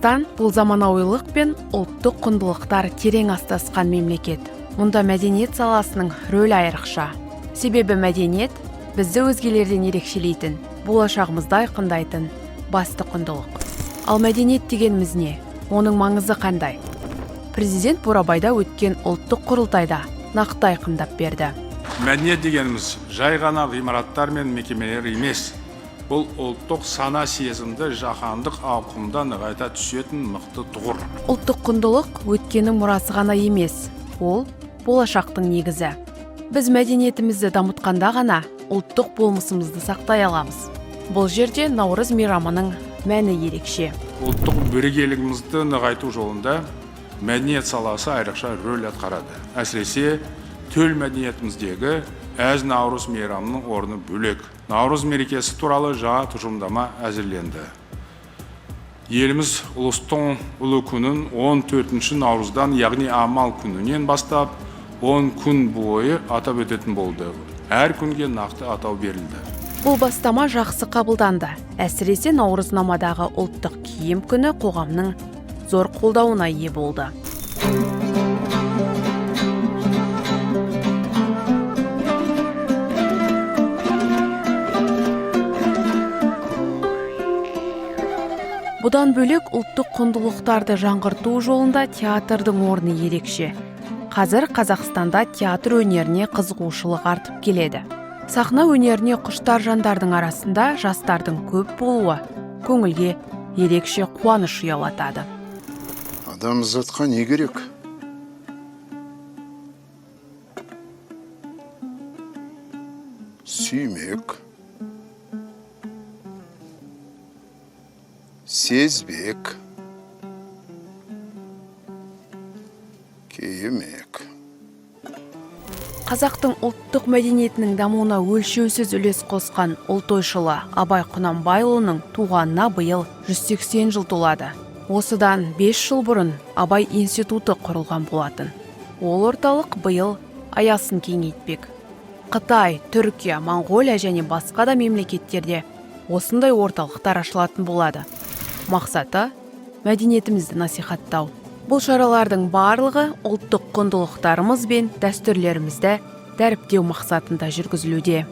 Қазақстан бұл заманауилық пен ұлттық құндылықтар терең астасқан мемлекет. Мұнда мәдениет саласының рөлі айрықша. Себебі мәдениет бізді өзгелерден ерекшелейтін, болашағымызды айқындайтын басты құндылық. Ал мәдениет дегеніміз не? Оның маңызы қандай? Президент Бурабайда өткен ұлттық құрылтайда нақты айқындап берді. Мәдениет дегеніміз жай ғана ғимараттар мен мекемелер емес. Бұл ұлттық сана сезімді жаһандық ауқымда нығайта түсетін мықты тұғыр. Ұлттық құндылық өткеннің мұрасы ғана емес, ол болашақтың негізі. Біз мәдениетімізді дамытқанда ғана ұлттық болмысымызды сақтай аламыз. Бұл жерде Наурыз мейрамының мәні ерекше. Ұлттық бірегейлігімізді нығайту жолында мәдениет саласы айрықша рөл атқарады. Әсіресе төл мәдениетіміздегі әз Наурыз мейрамының орны бөлек. Наурыз мерекесі туралы жаңа тұжырымдама әзірленді. Еліміз ұлыстың ұлы күнін 14 наурыздан, яғни амал күнінен бастап 10 күн бойы атап өтетін болды. Әр күнге нақты атау берілді. Бұл бастама жақсы қабылданды. Әсіресе Наурызнамадағы ұлттық киім күні қоғамның зор қолдауына ие болды. Бұдан бөлек ұлттық құндылықтарды жаңғырту жолында театрдың орны ерекше. Қазір Қазақстанда театр өнеріне қызығушылық артып келеді. Сахна өнеріне құштар жандардың арасында жастардың көп болуы көңілге ерекше қуаныш ұялатады. Адамзатқа не керек? Сүймек, сезбек, киімек. Қазақтың ұлттық мәдениетінің дамуына өлшеусіз үлес қосқан ұлт ойшылы Абай Құнанбайұлының туғанына биыл 180 жыл толады. Осыдан 5 жыл бұрын Абай институты құрылған болатын. Ол орталық биыл аясын кеңейтпек. Қытай, Түркия, Моңғолия және басқа да мемлекеттерде осындай орталықтар ашылатын болады. Мақсаты мәдениетімізді насихаттау. Бұл шаралардың барлығы ұлттық құндылықтарымыз бен дәстүрлерімізді дәріптеу мақсатында жүргізілуде.